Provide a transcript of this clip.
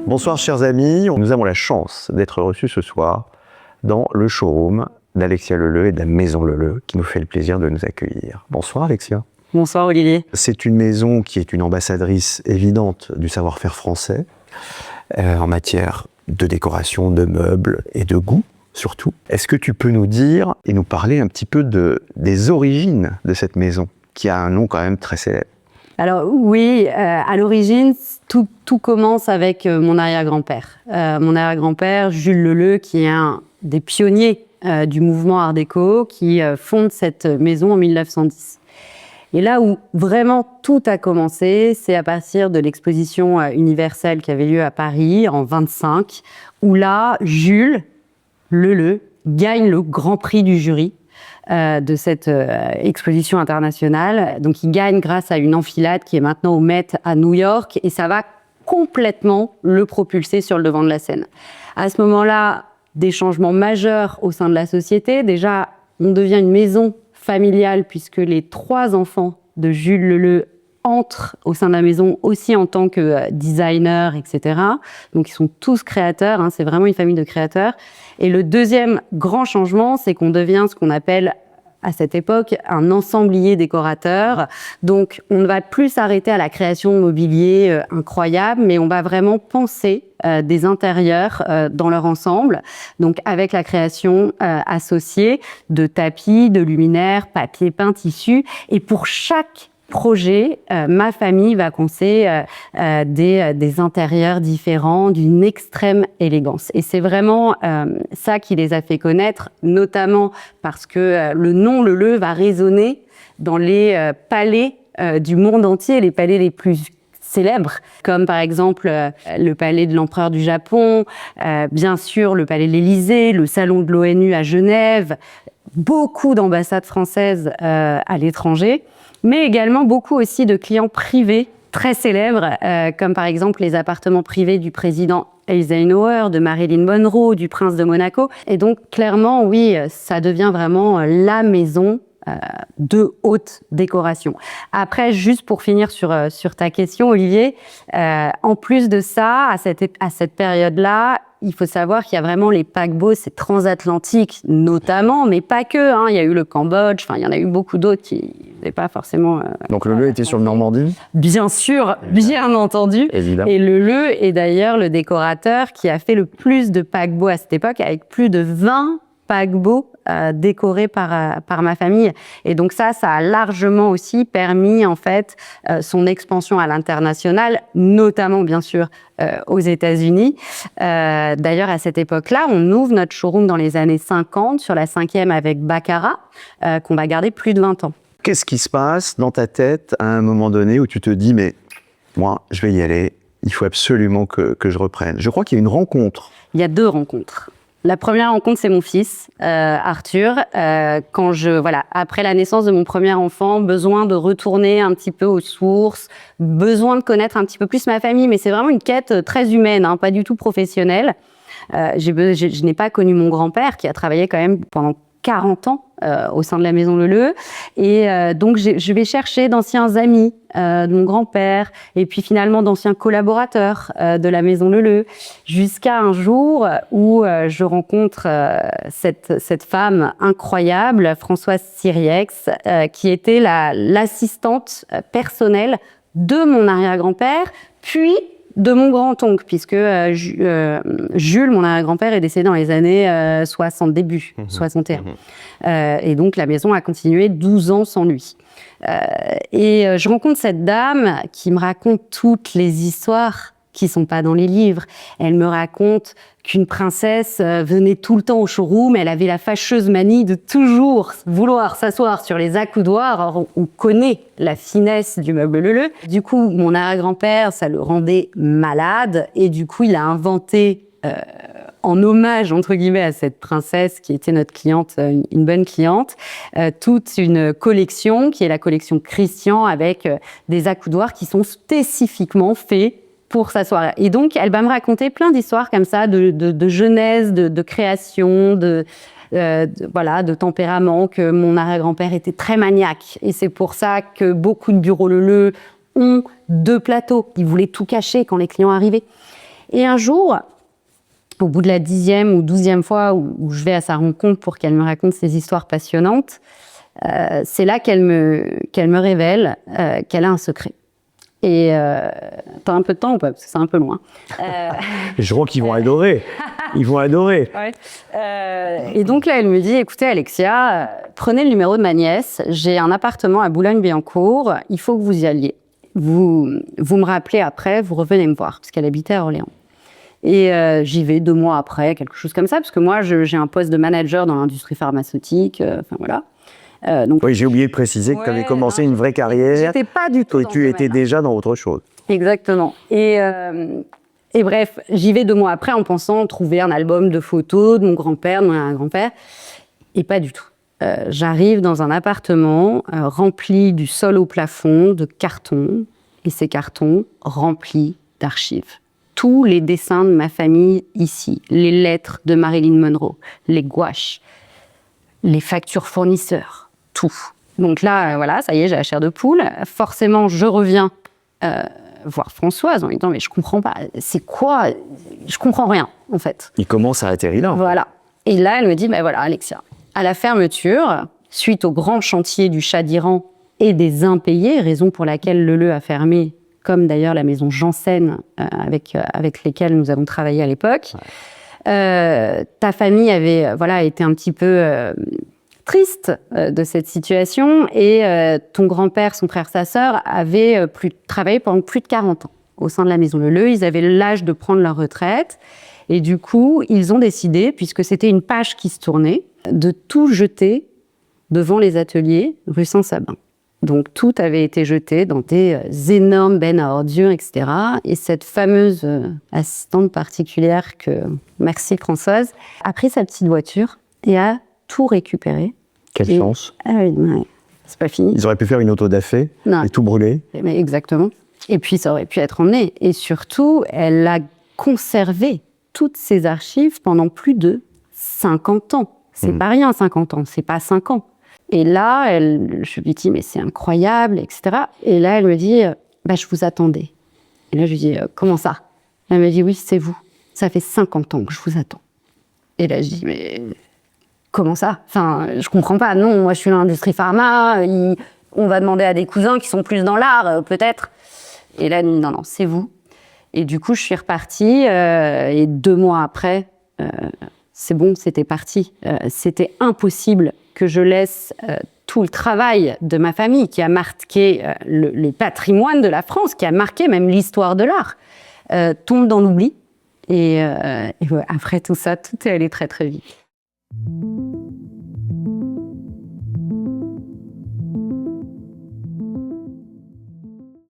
Bonsoir chers amis, nous avons la chance d'être reçus ce soir dans le showroom d'Alexia Leleu et de la Maison Leleu qui nous fait le plaisir de nous accueillir. Bonsoir Alexia. Bonsoir Olivier. C'est une maison qui est une ambassadrice évidente du savoir-faire français en matière de décoration, de meubles et de goût surtout. Est-ce que tu peux nous dire et nous parler un petit peu des origines de cette maison qui a un nom quand même très célèbre? Alors oui, à l'origine, tout commence avec mon arrière-grand-père. Mon arrière-grand-père, Jules Leleu, qui est un des pionniers du mouvement Art déco, qui fonde cette maison en 1910. Et là où vraiment tout a commencé, c'est à partir de l'exposition universelle qui avait lieu à Paris en 1925, où là, Jules Leleu gagne le Grand Prix du jury de cette exposition internationale. Donc il gagne grâce à une enfilade qui est maintenant au Met à New York et ça va complètement le propulser sur le devant de la scène. À ce moment-là, des changements majeurs au sein de la société. Déjà, on devient une maison familiale puisque les 3 enfants de Jules Leleu entrent au sein de la maison aussi en tant que designers, etc. Donc ils sont tous créateurs, c'est vraiment une famille de créateurs. Et le deuxième grand changement, c'est qu'on devient ce qu'on appelle à cette époque un ensemblier décorateur. Donc on ne va plus s'arrêter à la création de mobilier incroyable, mais on va vraiment penser des intérieurs dans leur ensemble. Donc avec la création associée de tapis, de luminaires, papier peint, tissu. Et pour chaque projet, ma famille va concevoir des intérieurs différents, d'une extrême élégance. Et c'est vraiment ça qui les a fait connaître, notamment parce que le nom Leleu va résonner dans les palais du monde entier, les palais les plus célèbres, comme par exemple le palais de l'empereur du Japon, bien sûr le palais de l'Élysée, le salon de l'ONU à Genève, beaucoup d'ambassades françaises à l'étranger, mais également beaucoup aussi de clients privés très célèbres, comme par exemple les appartements privés du président Eisenhower, de Marilyn Monroe, du prince de Monaco. Et donc clairement, oui, ça devient vraiment la maison de haute décoration. Après, juste pour finir sur ta question, Olivier, en plus de ça, à cette période-là, il faut savoir qu'il y a vraiment les paquebots, c'est transatlantique notamment, mais pas que. Il y a eu le Cambodge, il y en a eu beaucoup d'autres qui n'étaient pas forcément... Donc Leleu était sur le Normandie? Bien sûr, bien entendu. Évidemment. Et Leleu est d'ailleurs le décorateur qui a fait le plus de paquebots à cette époque, avec plus de 20 paquebots décorés par ma famille. Et donc ça a largement aussi permis en fait son expansion à l'international, notamment bien sûr aux États-Unis. D'ailleurs à cette époque-là, on ouvre notre showroom dans les années 50 sur la 5e avec Baccarat, qu'on va garder plus de 20 ans. Qu'est-ce qui se passe dans ta tête à un moment donné où tu te dis mais moi je vais y aller, il faut absolument que je reprenne? Je crois qu'il y a une rencontre. Il y a 2 rencontres. La première rencontre, c'est mon fils, Arthur. Après la naissance de mon premier enfant, besoin de retourner un petit peu aux sources, besoin de connaître un petit peu plus ma famille, mais c'est vraiment une quête très humaine, pas du tout professionnelle. Je n'ai pas connu mon grand-père, qui a travaillé quand même pendant 40 ans au sein de la Maison Leleu. Et donc, je vais chercher d'anciens amis de mon grand-père et puis finalement d'anciens collaborateurs de la Maison Leleu, jusqu'à un jour où je rencontre cette femme incroyable, Françoise Siriex, qui était l'assistante personnelle de mon arrière-grand-père, puis de mon grand-oncle, puisque Jules, mon arrière-grand-père, est décédé dans les années 60, début 61. Et donc, la maison a continué 12 ans sans lui. Et je rencontre cette dame qui me raconte toutes les histoires qui ne sont pas dans les livres. Elle me raconte qu'une princesse venait tout le temps au showroom, elle avait la fâcheuse manie de toujours vouloir s'asseoir sur les accoudoirs. Alors, on connaît la finesse du meuble Leleu. Du coup, mon arrière-grand-père, ça le rendait malade, et du coup, il a inventé, en hommage, entre guillemets, à cette princesse qui était notre cliente, une bonne cliente, toute une collection, qui est la collection Christian, avec des accoudoirs qui sont spécifiquement faits pour s'asseoir. Et donc, elle va me raconter plein d'histoires comme ça, de jeunesse, de création, de tempérament, que mon arrière-grand-père était très maniaque. Et c'est pour ça que beaucoup de bureaux Leleu ont 2 plateaux. Ils voulaient tout cacher quand les clients arrivaient. Et un jour, au bout de la 10e ou 12e fois où je vais à sa rencontre pour qu'elle me raconte ses histoires passionnantes, c'est là qu'elle me révèle qu'elle a un secret. Et t'as un peu de temps ou pas? Parce que c'est un peu loin. Je crois qu'ils vont adorer. Ils vont adorer. Ouais. Et donc là, elle me dit, écoutez Alexia, prenez le numéro de ma nièce. J'ai un appartement à Boulogne-Billancourt. Il faut que vous y alliez. Vous me rappelez après, vous revenez me voir, parce qu'elle habitait à Orléans. Et j'y vais 2 mois après, quelque chose comme ça, parce que moi, j'ai un poste de manager dans l'industrie pharmaceutique. Enfin voilà. Donc, oui, j'ai oublié de préciser que tu avais commencé une vraie carrière. J'étais pas du tout. Et tu étais déjà dans autre chose. Exactement. Et bref, j'y vais 2 mois après en pensant trouver un album de photos de mon grand-père, de mon grand-père. Et pas du tout. J'arrive dans un appartement rempli du sol au plafond de cartons. Et ces cartons remplis d'archives. Tous les dessins de ma famille ici, les lettres de Marilyn Monroe, les gouaches, les factures fournisseurs, tout. Donc là, voilà, ça y est, j'ai la chair de poule. Forcément, je reviens voir Françoise en lui disant « mais je comprends pas, c'est quoi? Je comprends rien, en fait. » Il commence à atterrir là. Voilà. Et là, elle me dit « ben voilà, Alexia, à la fermeture, suite au grand chantier du Shah d'Iran et des impayés, raison pour laquelle Leleu a fermé, comme d'ailleurs la maison Janssen avec lesquelles nous avons travaillé à l'époque, ta famille avait été un petit peu triste de cette situation et ton grand-père, son frère, sa sœur avaient travaillé pendant plus de 40 ans au sein de la maison Leleu. Ils avaient l'âge de prendre leur retraite et du coup, ils ont décidé, puisque c'était une page qui se tournait, de tout jeter devant les ateliers rue Saint-Sabin. Donc, tout avait été jeté dans des énormes bennes à ordures, etc. Et cette fameuse assistante particulière merci Françoise, a pris sa petite voiture et a tout récupéré. Quelle chance. Ah oui, ouais, c'est pas fini. Ils auraient pu faire une auto-da-fé et tout brûler. Mais exactement. Et puis, ça aurait pu être emmené. Et surtout, elle a conservé toutes ces archives pendant plus de 50 ans. C'est pas rien, 50 ans. C'est pas 5 ans. Et là, je lui dis, mais c'est incroyable, etc. Et là, elle me dit, je vous attendais. Et là, je lui dis, comment ça? Elle me dit, oui, c'est vous. Ça fait 50 ans que je vous attends. Et là, je dis, mais comment ça? Enfin, je comprends pas. Non, moi, je suis dans l'industrie pharma. On va demander à des cousins qui sont plus dans l'art, peut-être. Et là, elle me dit, non, c'est vous. Et du coup, je suis repartie. Et 2 mois après, c'est bon, c'était parti. C'était impossible que je laisse tout le travail de ma famille qui a marqué le patrimoine de la France, qui a marqué même l'histoire de l'art, tombe dans l'oubli. Et après tout ça, tout est allé très très vite.